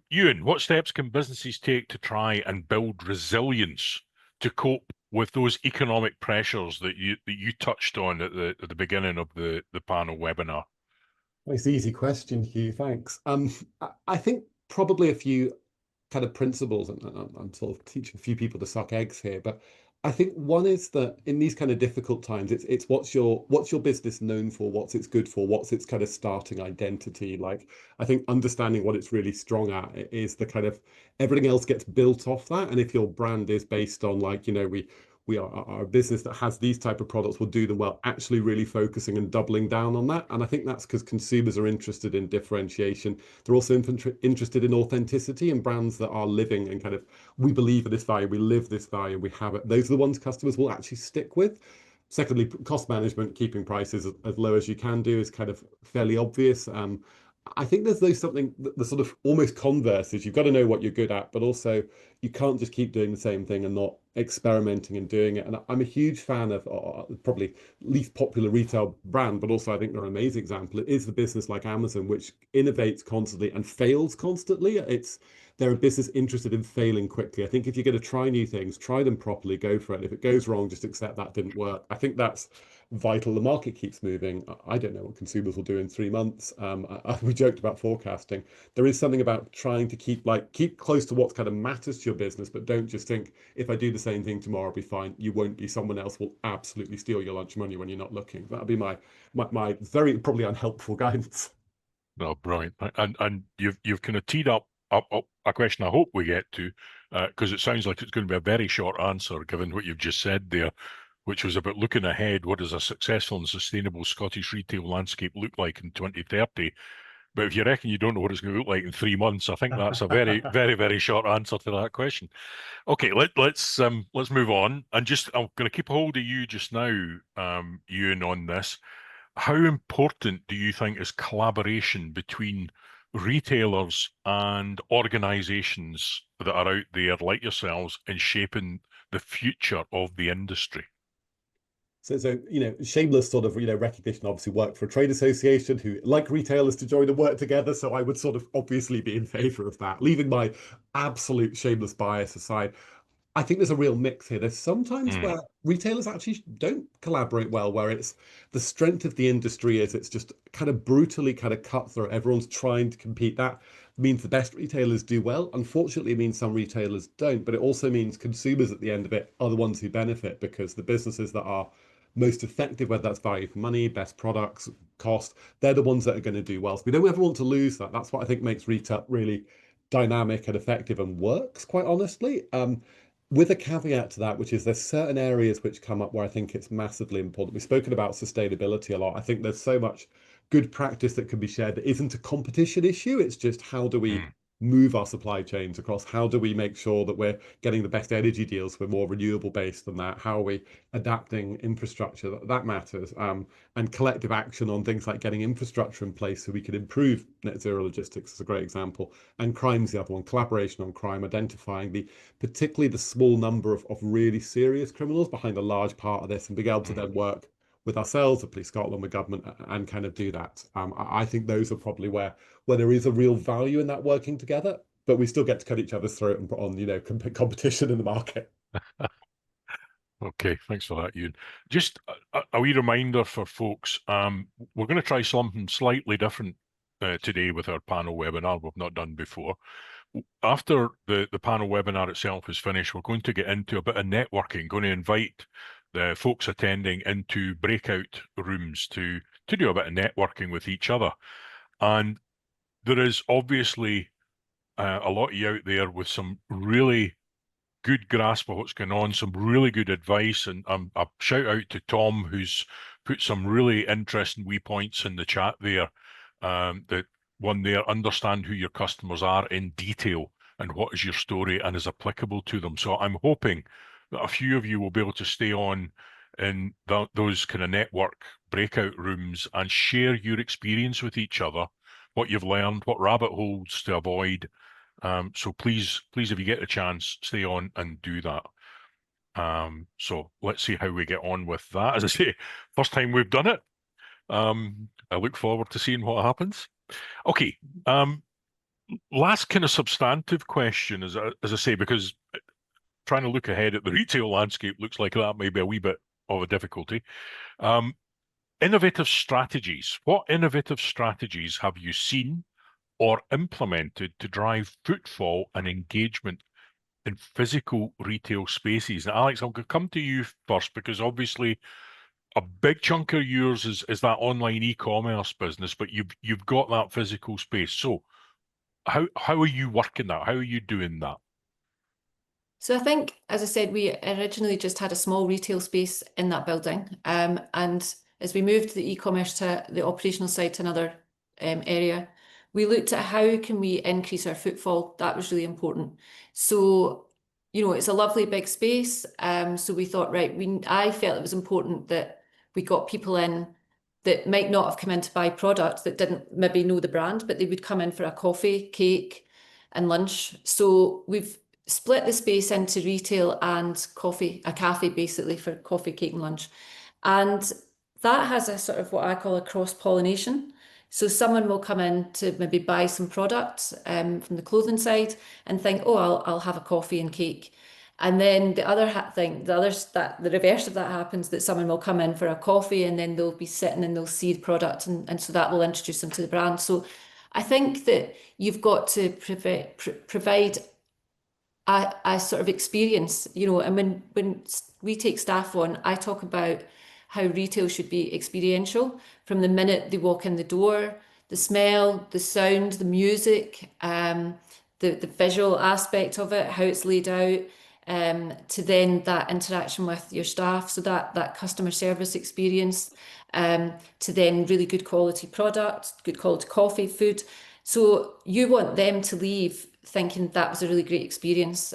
Ewan, what steps can businesses take to try and build resilience to cope with those economic pressures that you touched on at the beginning of the panel webinar?
Nice, easy question, Hugh. Thanks. I think probably a few kind of principles, and I'm sort of teaching a few people to suck eggs here, but I think one is that in these kind of difficult times, it's what's your business known for, what's it's good for, what's its kind of starting identity. Like I think understanding what it's really strong at is the kind of everything else gets built off that. And if your brand is based on like, we are a business that has these type of products, will do them well, actually really focusing and doubling down on that. And I think that's because consumers are interested in differentiation. They're also interested in authenticity and brands that are living and kind of, we believe in this value, we live this value, we have it. Those are the ones customers will actually stick with. Secondly, cost management, keeping prices as low as you can do is kind of fairly obvious. I think there's something, the sort of almost converse is you've got to know what you're good at, but also you can't just keep doing the same thing and not experimenting and doing it. And I'm a huge fan of probably least popular retail brand, but also I think they're an amazing example. It is the business like Amazon, which innovates constantly and fails constantly. They're a business interested in failing quickly. I think if you're going to try new things, try them properly, go for it. If it goes wrong, just accept that didn't work. I think that's vital. The market keeps moving. I don't know what consumers will do in 3 months. We joked about forecasting. There is something about trying to keep close to what kind of matters to your business, but don't just think if I do the same thing tomorrow, I'll be fine. You won't be. Someone else will absolutely steal your lunch money when you're not looking. That'll be my very probably unhelpful guidance.
No, brilliant. And you've kind of teed up a question I hope we get to, because it sounds like it's going to be a very short answer given what you've just said there, which was about looking ahead. What does a successful and sustainable Scottish retail landscape look like in 2030? But if you reckon you don't know what it's going to look like in 3 months, I think that's a very, very, very short answer to that question. Okay, let's move on. And just I'm going to keep a hold of you just now, Ewan, on this. How important do you think is collaboration between retailers and organizations that are out there like yourselves in shaping the future of the industry?
So shameless sort of recognition. Obviously, work for a trade association who like retailers to join and work together. So I would sort of obviously be in favour of that. Leaving my absolute shameless bias aside, I think there's a real mix here. There's sometimes where retailers actually don't collaborate well, where it's the strength of the industry is it's just kind of brutally kind of cutthroat. Everyone's trying to compete. That means the best retailers do well. Unfortunately, it means some retailers don't, but it also means consumers at the end of it are the ones who benefit because the businesses that are most effective, whether that's value for money, best products, cost, they're the ones that are going to do well. So we don't ever want to lose that. That's what I think makes retail really dynamic and effective and works, quite honestly. With a caveat to that, which is there's certain areas which come up where I think it's massively important. We've spoken about sustainability a lot. I think there's so much good practice that can be shared that isn't a competition issue. It's just how do we move our supply chains across? How do we make sure that we're getting the best energy deals? We're more renewable based than that. How are we adapting infrastructure? That matters. And collective action on things like getting infrastructure in place so we can improve net zero logistics is a great example. And crime's the other one. Collaboration on crime, identifying particularly the small number of really serious criminals behind a large part of this, and being able to then work with ourselves, with Police Scotland, with government, and kind of do that. I think those are probably where there is a real value in that working together, but we still get to cut each other's throat and put on, competition in the market.
Okay, thanks for that, Ewan. Just a wee reminder for folks, we're going to try something slightly different today with our panel webinar we've not done before. After the panel webinar itself is finished, we're going to get into a bit of networking, going to invite the folks attending into breakout rooms to do a bit of networking with each other. And there is obviously a lot of you out there with some really good grasp of what's going on, some really good advice, and a shout out to Tom, who's put some really interesting wee points in the chat there. That one there, understand who your customers are in detail and what is your story and is applicable to them. So I'm hoping that a few of you will be able to stay on in those kind of network breakout rooms and share your experience with each other, what you've learned, what rabbit holes to avoid. So please, if you get a chance, stay on and do that. So let's see how we get on with that. As I say, first time we've done it. I look forward to seeing what happens. Okay. Last kind of substantive question, as I say, because trying to look ahead at the retail landscape looks like that may be a wee bit of a difficulty. innovative strategies. What innovative strategies have you seen or implemented to drive footfall and engagement in physical retail spaces? And Alex, I'll come to you first, because obviously a big chunk of yours is that online e-commerce business, but you've got that physical space. So how are you working that? How are you doing that?
So I think, as I said, we originally just had a small retail space in that building. And as we moved the e-commerce to the operational side to another area, we looked at how can we increase our footfall. That was really important. So, you know, it's a lovely big space. So we thought, right, I felt it was important that we got people in that might not have come in to buy product, that didn't maybe know the brand, but they would come in for a coffee, cake, and lunch. So we've split the space into retail and coffee, a cafe basically for coffee, cake, and lunch. And that has a sort of what I call a cross-pollination. So someone will come in to maybe buy some products from the clothing side and think, oh, I'll have a coffee and cake. And then the other thing, the reverse of that happens, that someone will come in for a coffee and then they'll be sitting and they'll see the product, and so that will introduce them to the brand. So I think that you've got to provide a sort of experience, you know. And when we take staff on, I talk about how retail should be experiential from the minute they walk in the door, the smell, the sound, the music, the visual aspect of it, how it's laid out, to then that interaction with your staff, so that customer service experience, to then really good quality product, good quality coffee, food. So you want them to leave thinking that was a really great experience.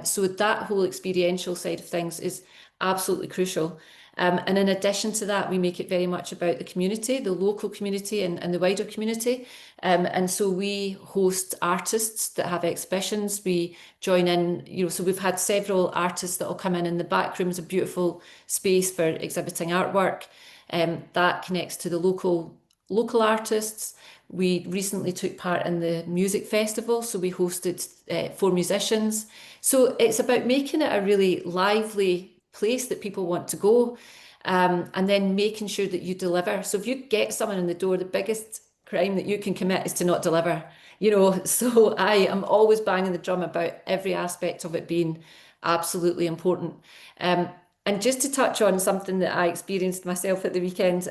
So that whole experiential side of things is absolutely crucial. And in addition to that, we make it very much about the community, the local community and the wider community. And so we host artists that have exhibitions. We join in, you know, so we've had several artists that will come in the back room is a beautiful space for exhibiting artwork. That connects to the local artists. We recently took part in the music festival, so we hosted 4 musicians. So it's about making it a really lively place that people want to go, and then making sure that you deliver. So if you get someone in the door, the biggest crime that you can commit is to not deliver, you know. So I am always banging the drum about every aspect of it being absolutely important. And just to touch on something that I experienced myself at the weekend,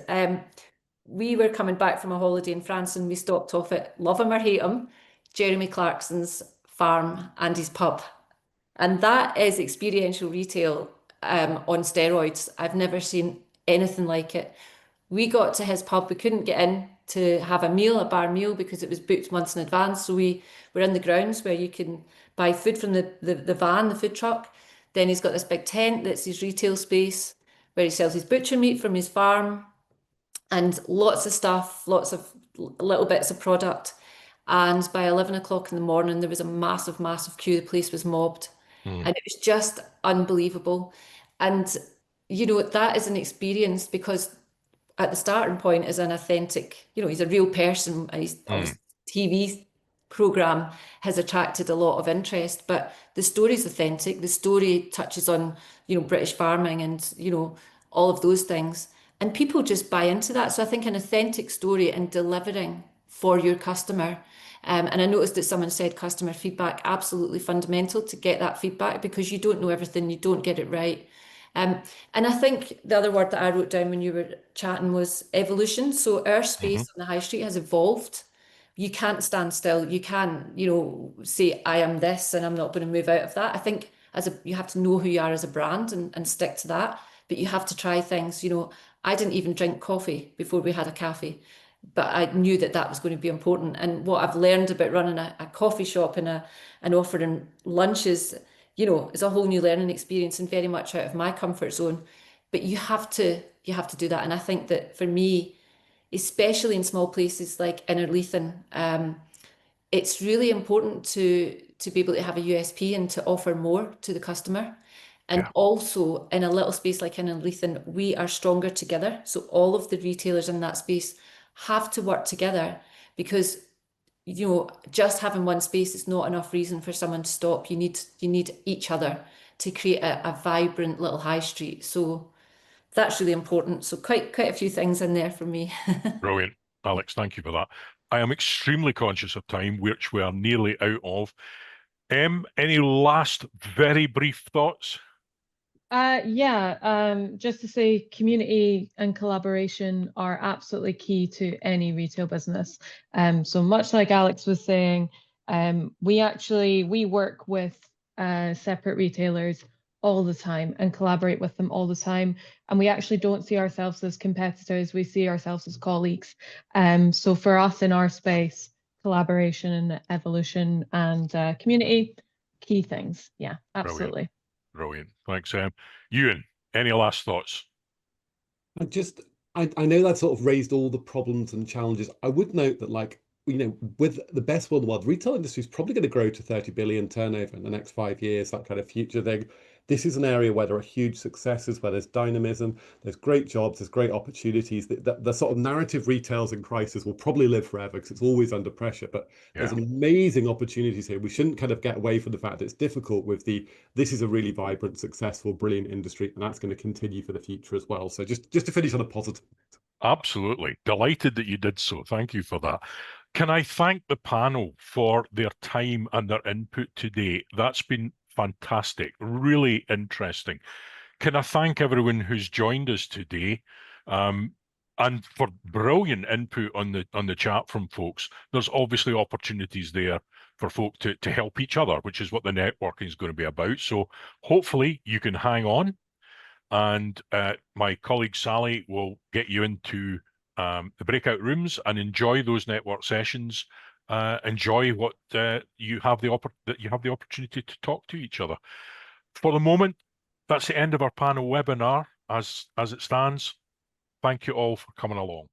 we were coming back from a holiday in France and we stopped off at, love him or hate him, Jeremy Clarkson's farm and his pub. And that is experiential retail on steroids. I've never seen anything like it. We got to his pub, we couldn't get in to have a bar meal, because it was booked months in advance. So we were in the grounds where you can buy food from the van, the food truck. Then he's got this big tent that's his retail space where he sells his butcher meat from his farm, and lots of stuff, lots of little bits of product. And by 11 o'clock in the morning, there was a massive, massive queue. The place was mobbed. And it was just unbelievable. And, you know, that is an experience, because at the starting point is an authentic, you know, he's a real person, and his TV program has attracted a lot of interest, but the story's authentic. The story touches on, you know, British farming and, you know, all of those things. And people just buy into that. So I think an authentic story and delivering for your customer. And I noticed that someone said customer feedback, absolutely fundamental to get that feedback, because you don't know everything, you don't get it right. And I think the other word that I wrote down when you were chatting was evolution. So our space on the high street has evolved. You can't stand still. You can't, you know, say I am this and I'm not going to move out of that. I think you have to know who you are as a brand and stick to that. But you have to try things. You know, I didn't even drink coffee before we had a cafe, but I knew that that was going to be important. And what I've learned about running a coffee shop and offering lunches, you know, is a whole new learning experience and very much out of my comfort zone. But you have to do that. And I think that for me, especially in small places like Innerleithen, it's really important to be able to have a USP and to offer more to the customer. And also in a little space like Innerleithen, we are stronger together. So all of the retailers in that space have to work together, because, you know, just having one space is not enough reason for someone to stop. You need each other to create a vibrant little high street. So that's really important. So quite a few things in there for me.
Brilliant. Alex, thank you for that. I am extremely conscious of time, which we are nearly out of. Any last very brief thoughts?
Just to say community and collaboration are absolutely key to any retail business. So much like Alex was saying, we work with separate retailers all the time and collaborate with them all the time. And we actually don't see ourselves as competitors, we see ourselves as colleagues. So for us in our space, collaboration and evolution and community, key things. Yeah, absolutely.
Brilliant. Thanks, Ewan, any last thoughts?
I know that sort of raised all the problems and challenges. I would note that, like, you know, with the best will in the world, the retail industry is probably going to grow to 30 billion turnover in the next 5 years, that kind of future thing. This is an area where there are huge successes, where there's dynamism, there's great jobs, there's great opportunities. The sort of narrative retail's in crisis will probably live forever because it's always under pressure. But there's amazing opportunities here. We shouldn't kind of get away from the fact that it's difficult with this is a really vibrant, successful, brilliant industry, and that's going to continue for the future as well. So just to finish on a positive.
Absolutely. Delighted that you did so. Thank you for that. Can I thank the panel for their time and their input today? That's been fantastic, really interesting. Can I thank everyone who's joined us today, and for brilliant input on the chat from folks. There's obviously opportunities there for folk to help each other, which is what the networking is going to be about. So hopefully you can hang on, and my colleague Sally will get you into the breakout rooms and enjoy those network sessions. Enjoy what you have the opportunity to talk to each other. For the moment, that's the end of our panel webinar as it stands. Thank you all for coming along.